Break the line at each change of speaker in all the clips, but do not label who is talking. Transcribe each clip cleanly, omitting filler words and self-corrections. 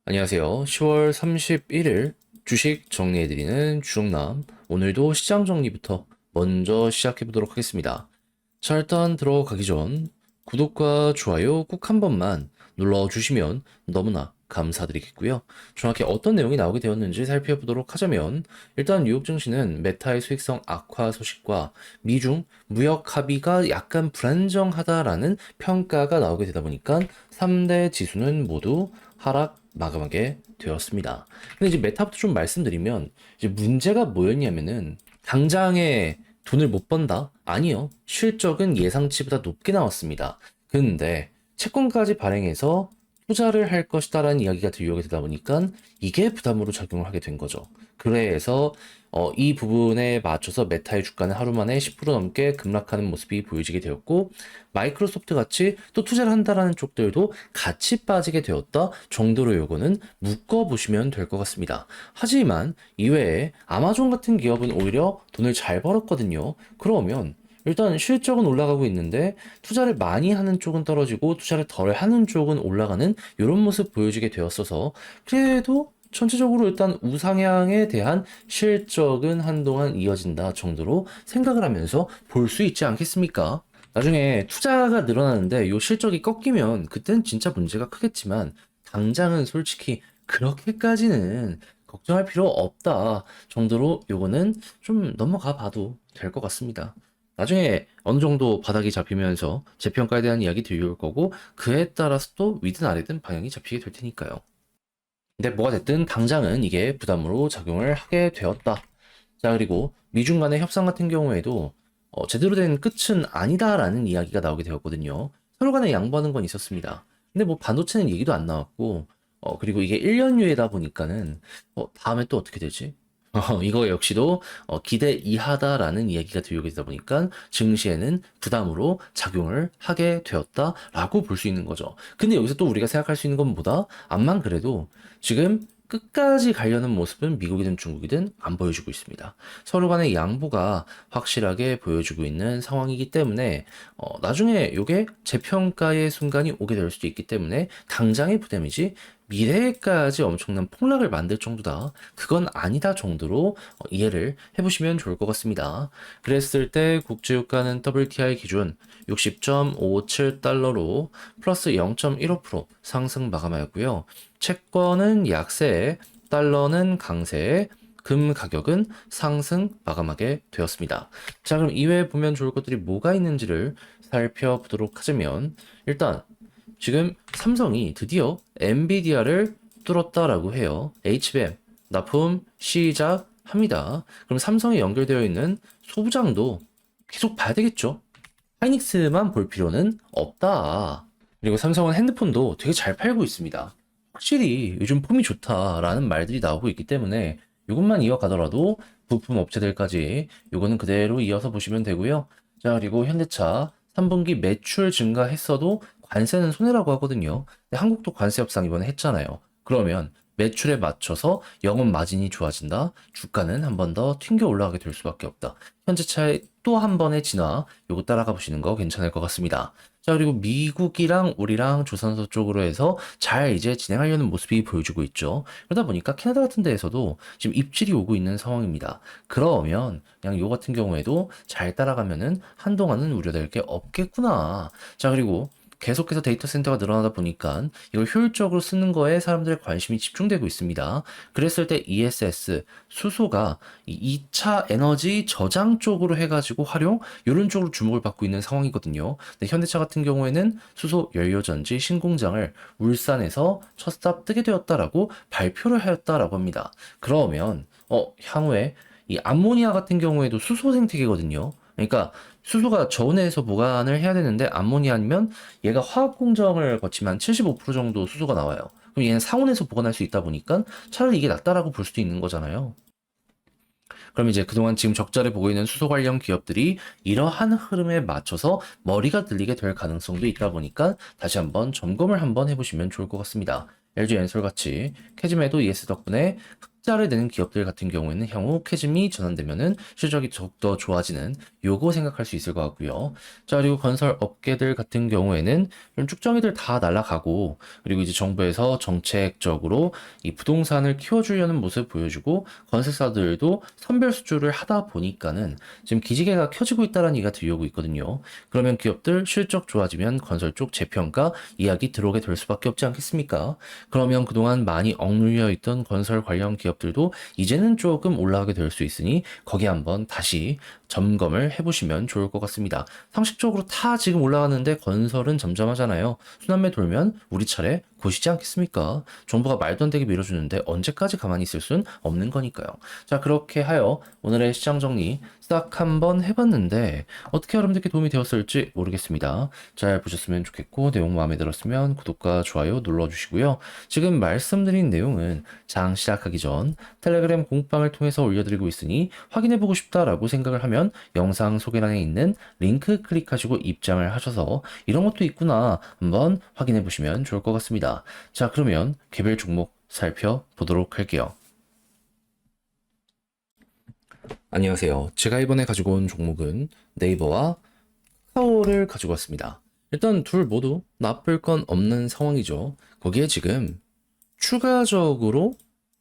안녕하세요. 10월 31일 주식 정리해드리는 주정남. 오늘도 시장 정리부터 먼저 시작해보도록 하겠습니다. 자, 일단 들어가기 전 구독과 좋아요 꼭 한 번만 눌러주시면 너무나 감사드리겠고요. 정확히 어떤 내용이 나오게 되었는지 살펴보도록 하자면 일단 뉴욕 증시는 메타의 수익성 악화 소식과 미중 무역 합의가 약간 불안정하다라는 평가가 나오게 되다 보니까 3대 지수는 모두 하락 마감하게 되었습니다. 근데 이제 메타부터 좀 말씀드리면 이제 문제가 뭐였냐면은 당장에 돈을 못 번다? 아니요. 실적은 예상치보다 높게 나왔습니다. 근데 채권까지 발행해서 투자를 할 것이다라는 이야기가 들려오게 되다 보니까 이게 부담으로 작용을 하게 된 거죠. 그래서 이 부분에 맞춰서 메타의 주가는 하루 만에 10% 넘게 급락하는 모습이 보여지게 되었고, 마이크로소프트 같이 또 투자를 한다라는 쪽들도 같이 빠지게 되었다 정도로 요거는 묶어보시면 될 것 같습니다. 하지만 이외에 아마존 같은 기업은 오히려 돈을 잘 벌었거든요. 그러면 일단 실적은 올라가고 있는데 투자를 많이 하는 쪽은 떨어지고 투자를 덜 하는 쪽은 올라가는 이런 모습 보여지게 되었어서 그래도 전체적으로 일단 우상향에 대한 실적은 한동안 이어진다 정도로 생각을 하면서 볼 수 있지 않겠습니까? 나중에 투자가 늘어나는데 요 실적이 꺾이면 그땐 진짜 문제가 크겠지만 당장은 솔직히 그렇게까지는 걱정할 필요 없다 정도로 요거는 좀 넘어가 봐도 될 것 같습니다. 나중에 어느 정도 바닥이 잡히면서 재평가에 대한 이야기 들려올 거고 그에 따라서 또 위든 아래든 방향이 잡히게 될 테니까요. 근데 뭐가 됐든 당장은 이게 부담으로 작용을 하게 되었다. 자, 그리고 미중 간의 협상 같은 경우에도 제대로 된 끝은 아니다라는 이야기가 나오게 되었거든요. 서로 간에 양보하는 건 있었습니다. 근데 뭐 반도체는 얘기도 안 나왔고, 그리고 이게 1년유예다 보니까는, 다음에 또 어떻게 되지? 이거 역시도 기대 이하다라는 이야기가 들려오게 되다 보니까 증시에는 부담으로 작용을 하게 되었다라고 볼 수 있는 거죠. 근데 여기서 또 우리가 생각할 수 있는 건 뭐다? 암만 그래도 지금 끝까지 가려는 모습은 미국이든 중국이든 안 보여주고 있습니다. 서로 간의 양보가 확실하게 보여주고 있는 상황이기 때문에 나중에 이게 재평가의 순간이 오게 될 수도 있기 때문에 당장의 부담이지 미래까지 엄청난 폭락을 만들 정도다. 그건 아니다 정도로 이해를 해보시면 좋을 것 같습니다. 그랬을 때 국제유가는 WTI 기준 60.57달러로 플러스 0.15% 상승 마감하였고요. 채권은 약세, 달러는 강세, 금 가격은 상승 마감하게 되었습니다. 자, 그럼 이외에 보면 좋을 것들이 뭐가 있는지를 살펴보도록 하자면, 일단, 지금 삼성이 드디어 엔비디아를 뚫었다라고 해요. HBM 납품 시작합니다. 그럼 삼성에 연결되어 있는 소부장도 계속 봐야 되겠죠? 하이닉스만 볼 필요는 없다. 그리고 삼성은 핸드폰도 되게 잘 팔고 있습니다. 확실히 요즘 폼이 좋다라는 말들이 나오고 있기 때문에 이것만 이어가더라도 부품 업체들까지 요거는 그대로 이어서 보시면 되고요. 자, 그리고 현대차 3분기 매출 증가했어도 관세는 손해라고 하거든요. 근데 한국도 관세 협상 이번에 했잖아요. 그러면 매출에 맞춰서 영업 마진이 좋아진다. 주가는 한 번 더 튕겨 올라가게 될 수밖에 없다. 현재차의 또 한 번의 진화, 요거 따라가 보시는 거 괜찮을 것 같습니다. 자, 그리고 미국이랑 우리랑 조선소 쪽으로 해서 잘 이제 진행하려는 모습이 보여주고 있죠. 그러다 보니까 캐나다 같은 데에서도 지금 입질이 오고 있는 상황입니다. 그러면 그냥 요 같은 경우에도 잘 따라가면은 한동안은 우려될 게 없겠구나. 자, 그리고 계속해서 데이터 센터가 늘어나다 보니까 이걸 효율적으로 쓰는 거에 사람들의 관심이 집중되고 있습니다. 그랬을 때 ESS, 수소가 이 2차 에너지 저장 쪽으로 해가지고 활용, 이런 쪽으로 주목을 받고 있는 상황이거든요. 근데 현대차 같은 경우에는 수소 연료전지 신공장을 울산에서 첫 스탑 뜨게 되었다라고 발표를 하였다라고 합니다. 그러면 향후에 이 암모니아 같은 경우에도 수소 생태계거든요. 그러니까 수소가 저온에서 보관을 해야 되는데 암모니아면 얘가 화학 공정을 거치면 75% 정도 수소가 나와요. 그럼 얘는 상온에서 보관할 수 있다 보니까 차라리 이게 낫다라고 볼 수도 있는 거잖아요. 그럼 이제 그동안 지금 적자를 보고 있는 수소 관련 기업들이 이러한 흐름에 맞춰서 머리가 들리게 될 가능성도 있다 보니까 다시 한번 점검을 한번 해보시면 좋을 것 같습니다. LG 엔솔 같이 캐즘에도 ES 덕분에 흑자를 내는 기업들 같은 경우에는 향후 캐즘이 전환되면은 실적이 더욱더 좋아지는 요거 생각할 수 있을 것 같고요. 자, 그리고 건설 업계들 같은 경우에는 좀 쭉정이들 다 날아가고, 그리고 이제 정부에서 정책적으로 이 부동산을 키워주려는 모습을 보여주고, 건설사들도 선별 수주를 하다 보니까는 지금 기지개가 켜지고 있다는 얘기가 들려오고 있거든요. 그러면 기업들 실적 좋아지면 건설 쪽 재평가 이야기 들어오게 될 수밖에 없지 않겠습니까? 그러면 그동안 많이 억눌려 있던 건설 관련 기업들도 이제는 조금 올라가게 될 수 있으니 거기 한번 다시 점검을 해보시면 좋을 것 같습니다. 상식적으로 다 지금 올라가는데 건설은 잠잠하잖아요. 순환매 돌면 우리 차례 보시지 않겠습니까? 정부가 말도 안 되게 밀어주는데 언제까지 가만히 있을 순 없는 거니까요. 자, 그렇게 하여 오늘의 시장 정리 싹 한번 해봤는데 어떻게 여러분들께 도움이 되었을지 모르겠습니다. 잘 보셨으면 좋겠고 내용 마음에 들었으면 구독과 좋아요 눌러주시고요. 지금 말씀드린 내용은 장 시작하기 전 텔레그램 공방을 통해서 올려드리고 있으니 확인해보고 싶다라고 생각을 하면 영상 소개란에 있는 링크 클릭하시고 입장을 하셔서 이런 것도 있구나 한번 확인해보시면 좋을 것 같습니다. 자, 그러면 개별 종목 살펴보도록 할게요. 안녕하세요. 제가 이번에 가지고 온 종목은 네이버와 카카오를 가지고 왔습니다. 일단 둘 모두 나쁠 건 없는 상황이죠. 거기에 지금 추가적으로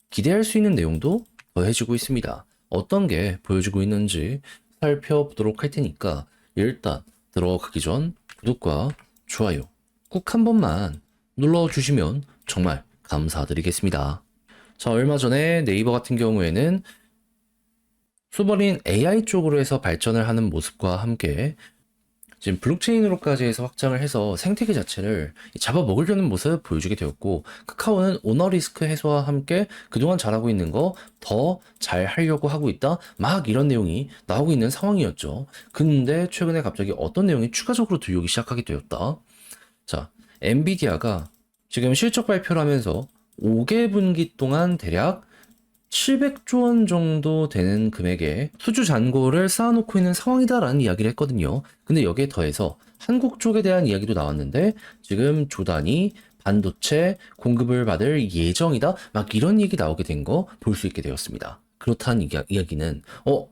기대할 수 있는 내용도 더해지고 있습니다. 어떤 게 보여주고 있는지 살펴보도록 할 테니까 일단 들어가기 전 구독과 좋아요 꼭 한 번만 눌러주시면 정말 감사드리겠습니다. 자, 얼마 전에 네이버 같은 경우에는 수버린 AI 쪽으로 해서 발전을 하는 모습과 함께 지금 블록체인으로까지 해서 확장을 해서 생태계 자체를 잡아먹으려는 모습을 보여주게 되었고, 카카오는 오너 리스크 해소와 함께 그동안 잘하고 있는 거 더 잘 하려고 하고 있다, 막 이런 내용이 나오고 있는 상황이었죠. 근데 최근에 갑자기 어떤 내용이 추가적으로 들려오기 시작하게 되었다. 자, 엔비디아가 지금 실적 발표를 하면서 5개 분기 동안 대략 700조 원 정도 되는 금액의 수주 잔고를 쌓아놓고 있는 상황이다라는 이야기를 했거든요. 근데 여기에 더해서 한국 쪽에 대한 이야기도 나왔는데 지금 조단이 반도체 공급을 받을 예정이다, 막 이런 얘기 나오게 된 거 볼 수 있게 되었습니다. 그렇다는 이야기는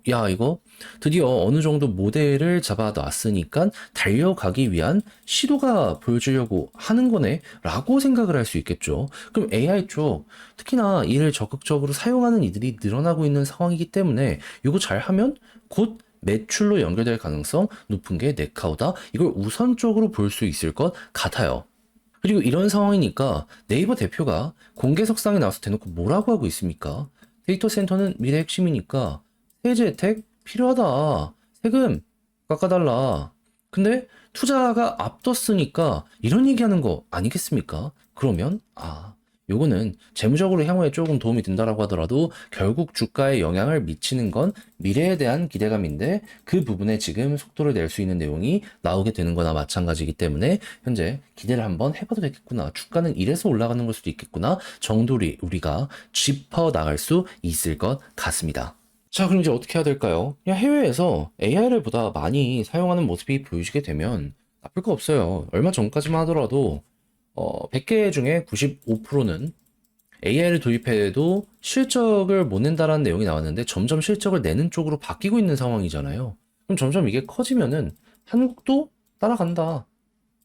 야, 이거 드디어 어느 정도 모델을 잡아놨으니까 달려가기 위한 시도가 보여주려고 하는 거네 라고 생각을 할 수 있겠죠. 그럼 AI 쪽 특히나 이를 적극적으로 사용하는 이들이 늘어나고 있는 상황이기 때문에 이거 잘하면 곧 매출로 연결될 가능성 높은 게 네카오다, 이걸 우선적으로 볼 수 있을 것 같아요. 그리고 이런 상황이니까 네이버 대표가 공개석상에 나와서 대놓고 뭐라고 하고 있습니까? 데이터 센터는 미래 핵심이니까 세제 혜택 필요하다, 세금 깎아달라. 근데 투자가 앞뒀으니까 이런 얘기하는 거 아니겠습니까? 그러면 요거는 재무적으로 향후에 조금 도움이 된다라고 하더라도 결국 주가에 영향을 미치는 건 미래에 대한 기대감인데, 그 부분에 지금 속도를 낼 수 있는 내용이 나오게 되는 거나 마찬가지이기 때문에 현재 기대를 한번 해봐도 되겠구나, 주가는 이래서 올라가는 걸 수도 있겠구나 정도로 우리가 짚어 나갈 수 있을 것 같습니다. 자, 그럼 이제 어떻게 해야 될까요? 그냥 해외에서 AI를 보다 많이 사용하는 모습이 보여지게 되면 나쁠 거 없어요. 얼마 전까지만 하더라도 100개 중에 95%는 AI를 도입해도 실적을 못 낸다라는 내용이 나왔는데 점점 실적을 내는 쪽으로 바뀌고 있는 상황이잖아요. 그럼 점점 이게 커지면은 한국도 따라간다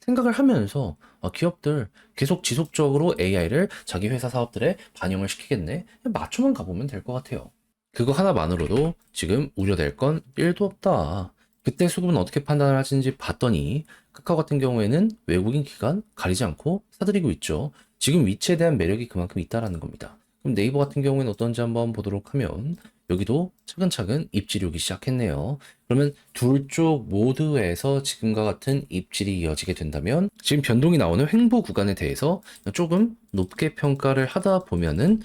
생각을 하면서 기업들 계속 지속적으로 AI를 자기 회사 사업들에 반영을 시키겠네, 맞춰만 가보면 될 것 같아요. 그거 하나만으로도 지금 우려될 건 1도 없다. 그때 수급은 어떻게 판단을 하시는지 봤더니 카카오 같은 경우에는 외국인 기관 가리지 않고 사들이고 있죠. 지금 위치에 대한 매력이 그만큼 있다라는 겁니다. 그럼 네이버 같은 경우에는 어떤지 한번 보도록 하면 여기도 차근차근 입질이 오기 시작했네요. 그러면 둘 쪽 모두에서 지금과 같은 입질이 이어지게 된다면 지금 변동이 나오는 횡보 구간에 대해서 조금 높게 평가를 하다 보면은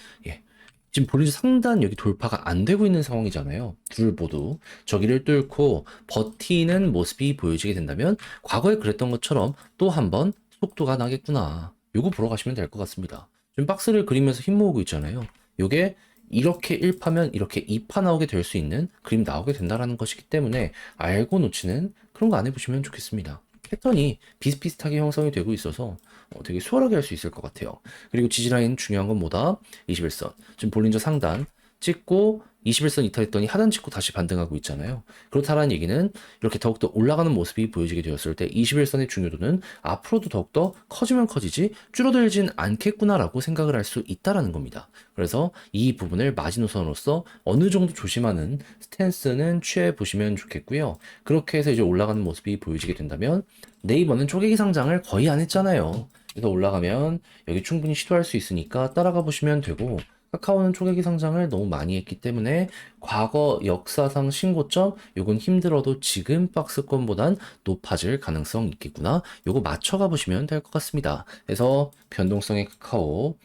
지금 볼리지 상단 여기 돌파가 안 되고 있는 상황이잖아요. 둘 모두 저기를 뚫고 버티는 모습이 보여지게 된다면 과거에 그랬던 것처럼 또 한 번 속도가 나겠구나, 요거 보러 가시면 될 것 같습니다. 지금 박스를 그리면서 힘 모으고 있잖아요. 요게 이렇게 1파면 이렇게 2파 나오게 될 수 있는 그림 나오게 된다라는 것이기 때문에 알고 놓치는 그런 거 안 해보시면 좋겠습니다. 패턴이 비슷비슷하게 형성이 되고 있어서 되게 수월하게 할 수 있을 것 같아요. 그리고 지지라인 중요한 건 뭐다? 21선. 지금 볼린저 상단 찍고 21선 이탈했더니 하단 찍고 다시 반등하고 있잖아요. 그렇다는 얘기는 이렇게 더욱더 올라가는 모습이 보여지게 되었을 때 21선의 중요도는 앞으로도 더욱더 커지면 커지지 줄어들진 않겠구나라고 생각을 할 수 있다라는 겁니다. 그래서 이 부분을 마지노선으로서 어느 정도 조심하는 스탠스는 취해 보시면 좋겠고요. 그렇게 해서 이제 올라가는 모습이 보여지게 된다면 네이버는 쪼개기 상장을 거의 안 했잖아요. 그래서 올라가면 여기 충분히 시도할 수 있으니까 따라가 보시면 되고, 카카오는 초계기 상장을 너무 많이 했기 때문에 과거 역사상 신고점 요건 힘들어도 지금 박스권보단 높아질 가능성 있겠구나. 요거 맞춰가 보시면 될 것 같습니다. 그래서 변동성의 카카오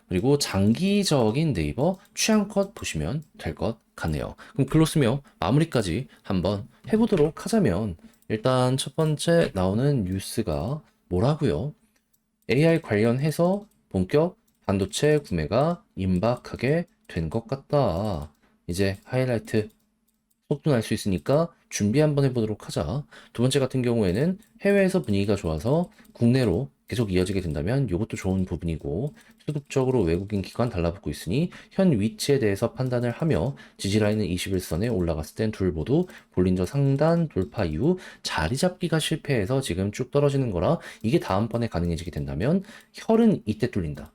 그리고 장기적인 네이버 취향껏 보시면 될 것 같네요. 그럼 글로 쓰며 마무리까지 한번 해보도록 하자면, 일단 첫 번째 나오는 뉴스가 뭐라고요? AI 관련해서 본격 반도체 구매가 임박하게 된 것 같다. 이제 하이라이트 속도 날 수 있으니까 준비 한번 해보도록 하자. 두 번째 같은 경우에는 해외에서 분위기가 좋아서 국내로 계속 이어지게 된다면 이것도 좋은 부분이고, 소극적으로 외국인 기관 달라붙고 있으니 현 위치에 대해서 판단을 하며 지지라인은 21선에 올라갔을 땐 둘 모두 볼린저 상단 돌파 이후 자리 잡기가 실패해서 지금 쭉 떨어지는 거라, 이게 다음번에 가능해지게 된다면 혈은 이때 뚫린다.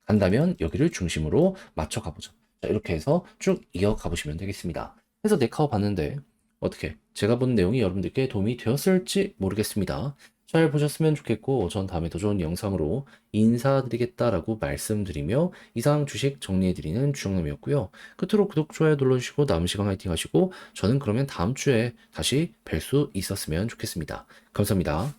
간다면 여기를 중심으로 맞춰 가보자. 자, 이렇게 해서 쭉 이어가 보시면 되겠습니다. 그래서 네카오 봤는데 어떻게 제가 본 내용이 여러분들께 도움이 되었을지 모르겠습니다. 잘 보셨으면 좋겠고, 전 다음에 더 좋은 영상으로 인사드리겠다라고 말씀드리며 이상 주식 정리해드리는 주영남이었고요. 끝으로 구독, 좋아요 눌러주시고 남은 시간 화이팅 하시고, 저는 그러면 다음 주에 다시 뵐 수 있었으면 좋겠습니다. 감사합니다.